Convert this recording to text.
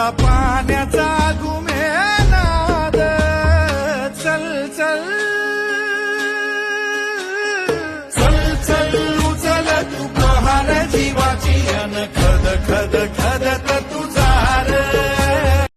आता पाण्याचा घुमेनाद चल चल चल चल उचल तू प्रहार जीवाची अन खद खद